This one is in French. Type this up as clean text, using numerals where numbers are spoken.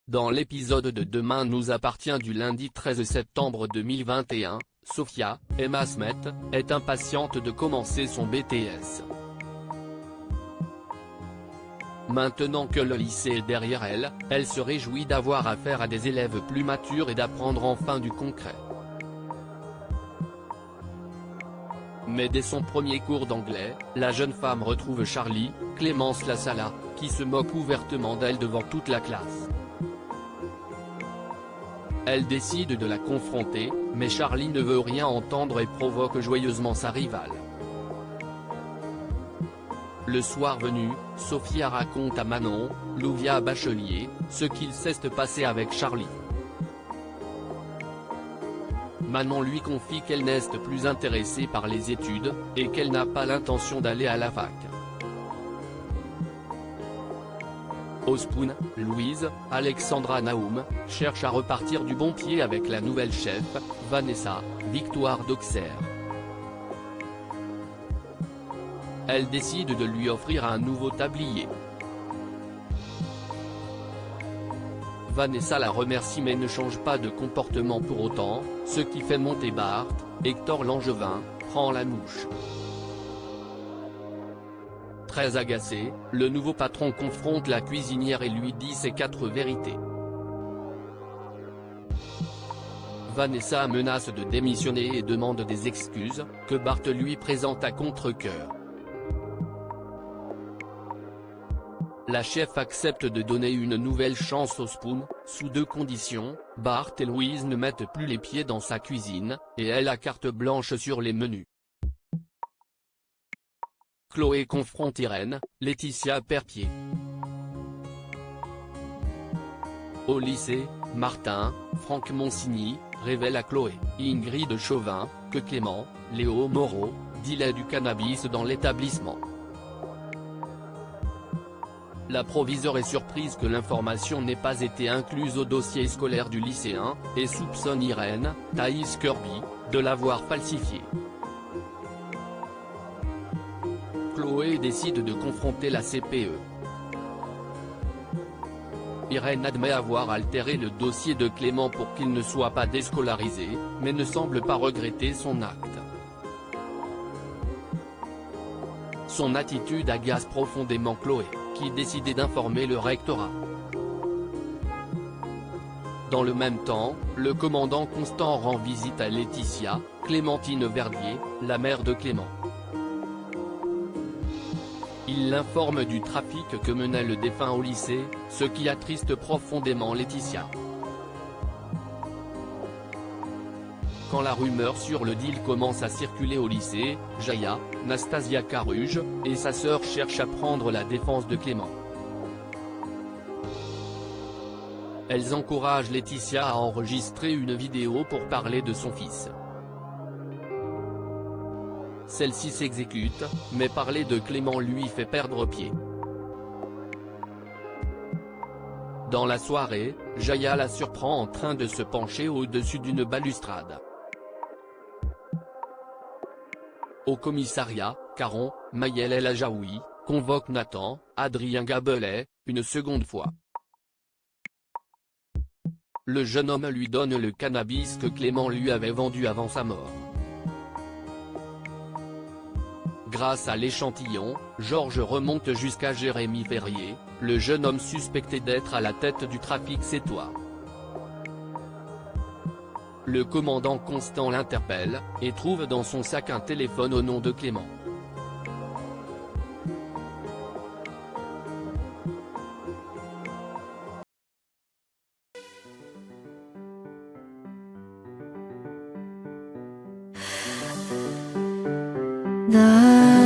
Dans l'épisode de Demain nous appartient du lundi 13 septembre 2021, Sophia, Emma Smet, est impatiente de commencer son BTS. Maintenant que le lycée est derrière elle, elle se réjouit d'avoir affaire à des élèves plus matures et d'apprendre enfin du concret. Mais dès son premier cours d'anglais, la jeune femme retrouve Charlie, Clémence Lassala, qui se moque ouvertement d'elle devant toute la classe. Elle décide de la confronter, mais Charlie ne veut rien entendre et provoque joyeusement sa rivale. Le soir venu, Sophia raconte à Manon, Louvia Bachelier, ce qu'il s'est passé avec Charlie. Manon lui confie qu'elle n'est plus intéressée par les études, et qu'elle n'a pas l'intention d'aller à la fac. Au Spoon, Louise, Alexandra Naoum, cherche à repartir du bon pied avec la nouvelle chef, Vanessa, Victoire d'Auxerre. Elle décide de lui offrir un nouveau tablier. Vanessa la remercie mais ne change pas de comportement pour autant, ce qui fait monter Bart. Hector Langevin, prend la mouche. Très agacé, le nouveau patron confronte la cuisinière et lui dit ses 4 vérités. Vanessa menace de démissionner et demande des excuses, que Bart lui présente à contre-cœur. La chef accepte de donner une nouvelle chance au Spoon, sous 2 conditions, Bart et Louise ne mettent plus les pieds dans sa cuisine, et elle a carte blanche sur les menus. Chloé confronte Irène, Laetitia perd pied. Au lycée, Martin, Franck Monsigny, révèle à Chloé, Ingrid Chauvin, que Clément, Léo Moreau, dealait du cannabis dans l'établissement. La proviseure est surprise que l'information n'ait pas été incluse au dossier scolaire du lycéen, et soupçonne Irène, Thaïs Kirby, de l'avoir falsifié. Chloé décide de confronter la CPE. Irène admet avoir altéré le dossier de Clément pour qu'il ne soit pas déscolarisé, mais ne semble pas regretter son acte. Son attitude agace profondément Chloé, qui décide d'informer le rectorat. Dans le même temps, le commandant Constant rend visite à Laetitia, Clémentine Verdier, la mère de Clément. Il l'informe du trafic que menait le défunt au lycée, ce qui attriste profondément Laetitia. Quand la rumeur sur le deal commence à circuler au lycée, Jaya, Nastasia Caruge, et sa sœur cherchent à prendre la défense de Clément. Elles encouragent Laetitia à enregistrer une vidéo pour parler de son fils. Celle-ci s'exécute, mais parler de Clément lui fait perdre pied. Dans la soirée, Jaya la surprend en train de se pencher au-dessus d'une balustrade. Au commissariat, Caron, Maëlle El Ajaoui, convoque Nathan, Adrien Gabelet, une seconde fois. Le jeune homme lui donne le cannabis que Clément lui avait vendu avant sa mort. Grâce à l'échantillon, Georges remonte jusqu'à Jérémy Verrier, le jeune homme suspecté d'être à la tête du trafic sétois. Le commandant Constant l'interpelle, et trouve dans son sac un téléphone au nom de Clément. 나